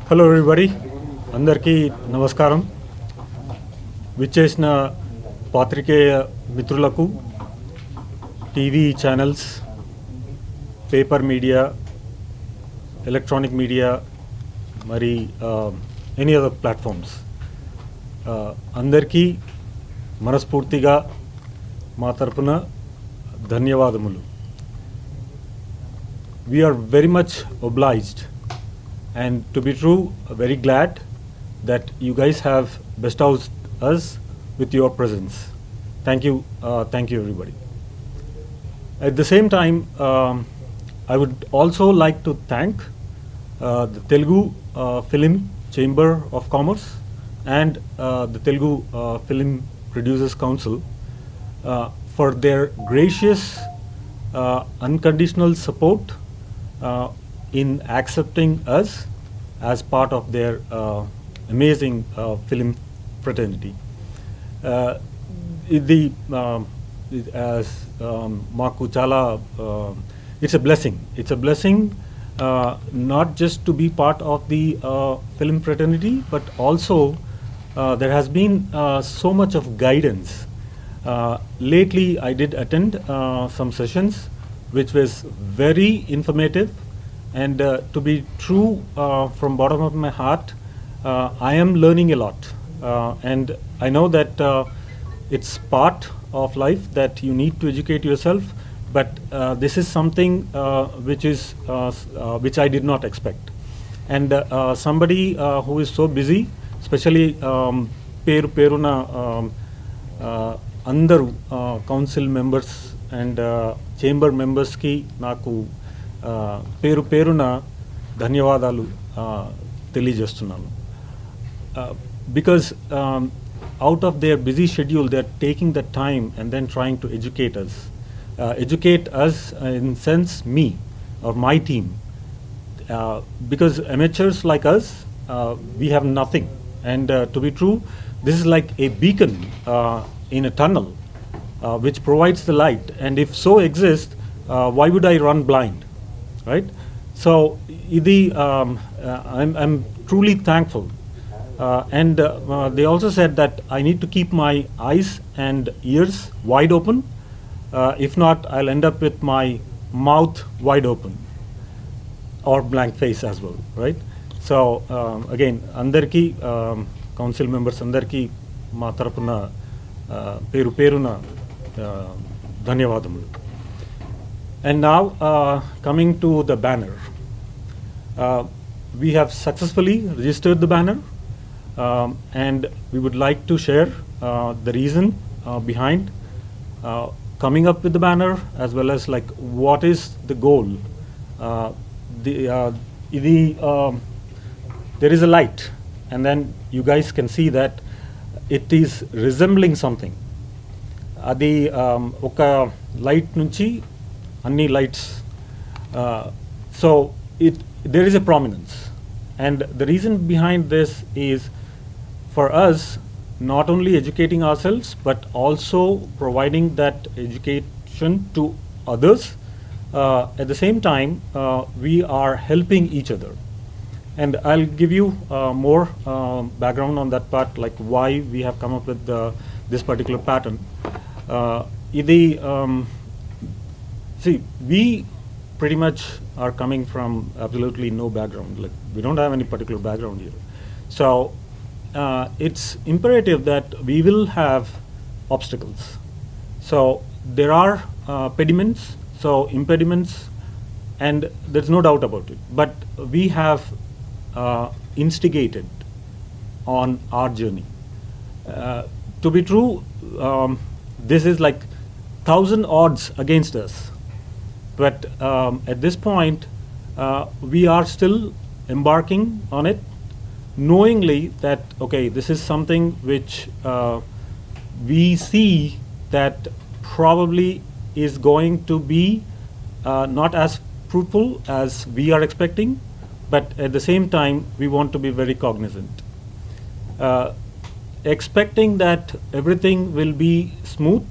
Hello everybody, అందరికీ నమస్కారం. విచ్చేసిన పాత్రికేయ మిత్రులకు, TV channels, paper media, electronic media, మరి ఎనీ అదర్ ప్లాట్ఫామ్స్, అందరికీ మనస్ఫూర్తిగా మా తరపున ధన్యవాదములు. We are very much obliged and, to be true, very glad that you guys have bestowed us with your presence. Thank you everybody. At the same time, I would also like to thank the Telugu Film Chamber of Commerce and the Telugu Film Producers Council for their gracious unconditional support in accepting us as part of their amazing film fraternity. As Maku Chala, it's a blessing. It's a blessing not just to be part of the film fraternity, but also there has been so much of guidance. Lately, I did attend some sessions which was very informative, and to be true, from bottom of my heart, I am learning a lot, and I know that it's part of life that you need to educate yourself, but this is something which I did not expect. And somebody who is so busy, especially Peruna andaru council members and chamber members ki naku peruna ధన్యవాదాలు తెలియజేస్తున్నాను. Because out of their busy schedule, they are taking the time and then trying to educate us in sense me or my team, because amateurs like us, we have nothing, and to be true, this is like a beacon in a tunnel which provides the light, and if so exists, why would I run blind, right? So I'm truly thankful, and they also said that I need to keep my eyes and ears wide open. If not, I'll end up with my mouth wide open or blank face as well, right? So again, andarki council members andarki ma tarapuna peruna ధన్యవాదములు. And now coming to the banner, we have successfully registered the banner, and we would like to share the reason behind coming up with the banner, as well as like what is the goal. There is a light, and then you guys can see that it is resembling something. అది ఒక light నుంచి అన్ని lights, so there is a prominence, and the reason behind this is for us not only educating ourselves but also providing that education to others. At the same time, we are helping each other, and I'll give you more background on that part, like why we have come up with this particular pattern. See, we pretty much are coming from absolutely no background. Like, we don't have any particular background here. So it's imperative that we will have obstacles. So there are pediments, so impediments, and there's no doubt about it. But we have instigated on our journey. To be true, this is like 1,000 odds against us. But at this point, we are still embarking on it, knowingly that, okay, this is something which we see that probably is going to be not as fruitful as we are expecting, but at the same time, we want to be very cognizant. Expecting that everything will be smooth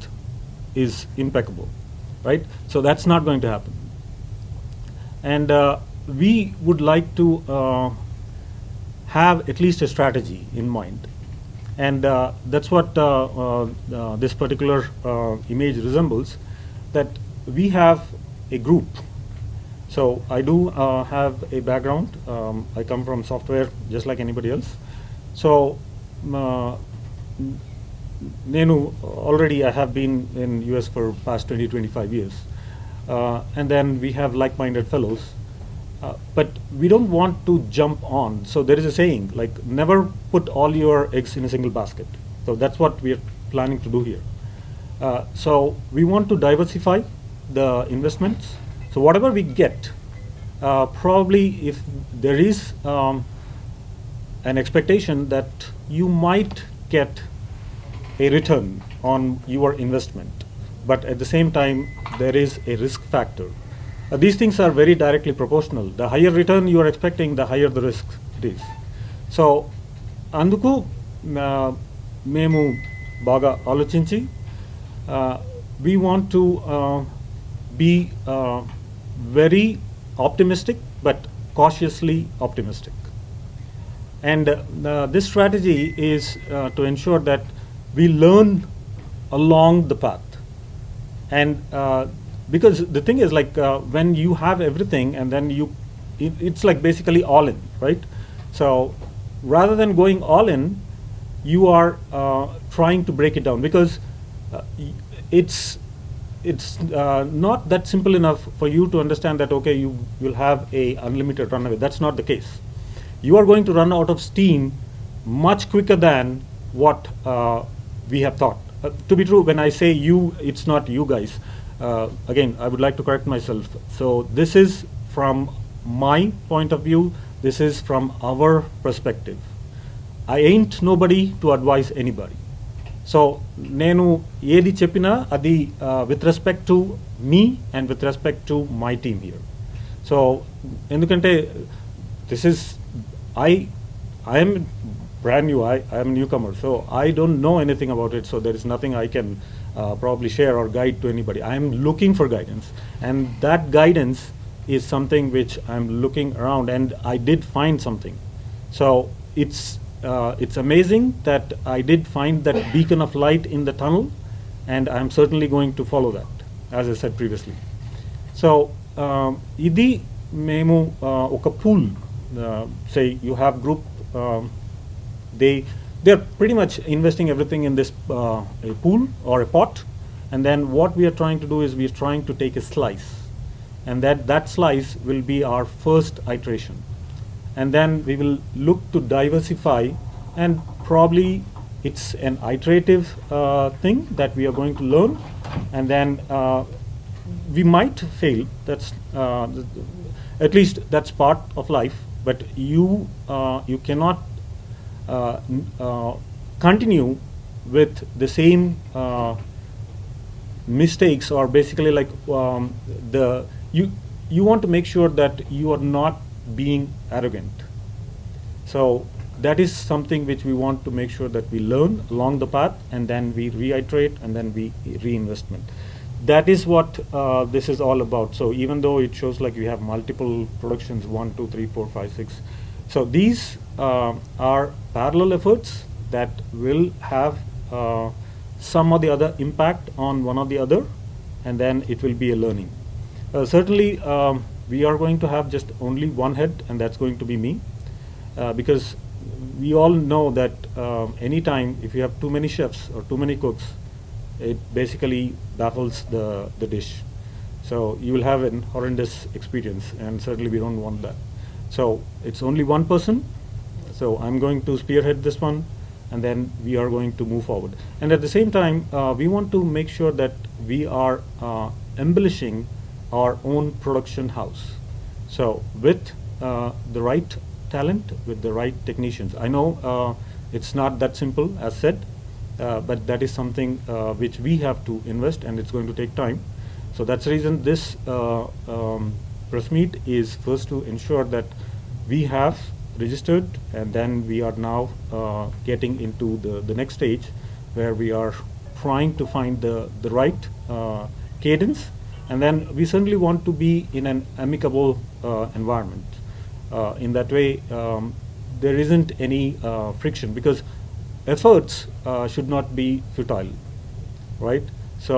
is impeccable, right? So that's not going to happen. And we would like to have at least a strategy in mind. And that's what this particular image resembles, that we have a group. So I do have a background. I come from software just like anybody else. So Nenu, already I have been in US for past 25 years. And then we have like-minded fellows. But we don't want to jump on. So there is a saying, like, never put all your eggs in a single basket. So that's what we are planning to do here. So we want to diversify the investments. So whatever we get, probably if there is an expectation that you might get a return on your investment, but at the same time, there is a risk factor. These things are very directly proportional. The higher return you are expecting, the higher the risk it is. So, అందుకు మేము బాగా ఆలోచించి we want to be very optimistic but cautiously optimistic. And this strategy is to ensure that we learn along the path. And because the thing is, like, when you have everything and then it's like basically all in, right? So rather than going all in, you are trying to break it down, because it's not that simple enough for you to understand that, okay, you will have a unlimited runaway. That's not the case. You are going to run out of steam much quicker than what we have thought. To be true, when I say you, it's not you guys. Again, I would like to correct myself. So this is from my point of view. This is from our perspective. I ain't nobody to advise anybody. So nenu edi cheppina adi with respect to me and with respect to my team here. So endukante this is I am brand new. I am a newcomer, so I don't know anything about it. So there is nothing I can probably share or guide to anybody. I am looking for guidance, and that guidance is something which I'm looking around, and I did find something. So it's amazing that I did find that beacon of light in the tunnel, and I'm certainly going to follow that, as I said previously. So idi memu oka pool. Say you have group. They're pretty much investing everything in this a pool or a pot, and then what we are trying to do is we are trying to take a slice, and that slice will be our first iteration, and then we will look to diversify, and probably it's an iterative thing that we are going to learn, and then we might fail. That's at least that's part of life, but you cannot continue with the same mistakes, or basically like you want to make sure that you are not being arrogant. So that is something which we want to make sure that we learn along the path, and then we reiterate, and then we reinvestment. That is what this is all about. So even though it shows like we have multiple productions, 1, 2, 3, 4, 5, 6. So these are parallel efforts that will have some or the other impact on one or the other, and then it will be a learning. Certainly, we are going to have just only one head, and that's going to be me, because we all know that anytime if you have too many chefs or too many cooks, it basically baffles the dish. So you will have an horrendous experience, and certainly we don't want that. So it's only one person. So I'm going to spearhead this one, and then we are going to move forward. And at the same time, we want to make sure that we are embellishing our own production house. So with the right talent, with the right technicians. I know it's not that simple as said, but that is something which we have to invest, and it's going to take time. So that's the reason this press meet is first to ensure that we have registered, and then we are now getting into the next stage, where we are trying to find the right cadence, and then we certainly want to be in an amicable environment. In that way, there isn't any friction, because efforts should not be futile, right? So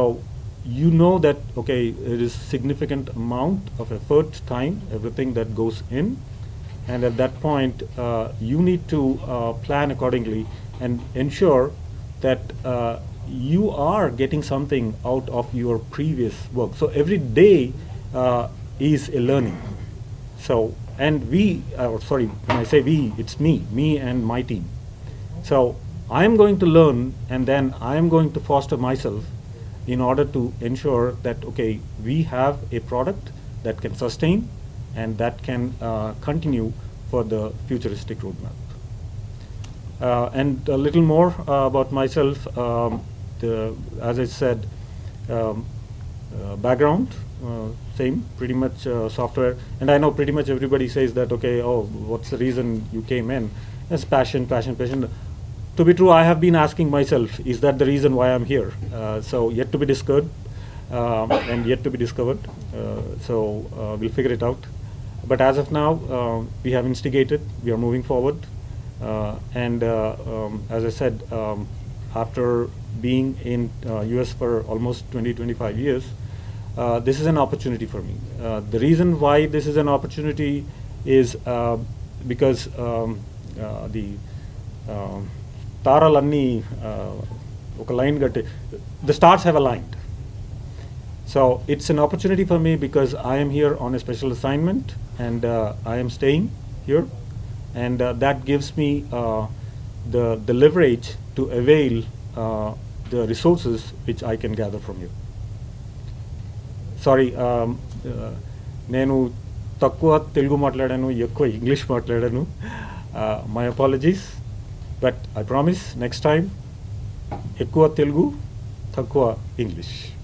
you know that, okay, it is significant amount of effort, time, everything that goes in, and at that point you need to plan accordingly and ensure that you are getting something out of your previous work. So every day is a learning. So, and we, sorry, when I say we, it's me and my team. So I'm going to learn, and then I'm going to foster myself in order to ensure that, okay, we have a product that can sustain and that can continue for the futuristic roadmap. And a little more about myself. As I said, background, same, pretty much software. And I know pretty much everybody says that, okay, oh, what's the reason you came in? It's passion. To be true, I have been asking myself, is that the reason why I'm here? So yet to be discovered, and yet to be discovered. So we'll figure it out. But as of now, we have instigated, we are moving forward. And as I said, after being in US for almost 20-25 years, this is an opportunity for me. The reason why this is an opportunity is because the తారాలన్నీ ఒక line కట్టి, the stars have aligned. So it's an opportunity for me because I am here on a special assignment, and I am staying here, and that gives me the leverage to avail the resources which I can gather from you. Sorry, నేను తక్కువ తెలుగు మాట్లాడాను, ఎక్కువ English మాట్లాడాను. My apologies, but I promise next time ఎక్కువ తెలుగు, తక్కువ English.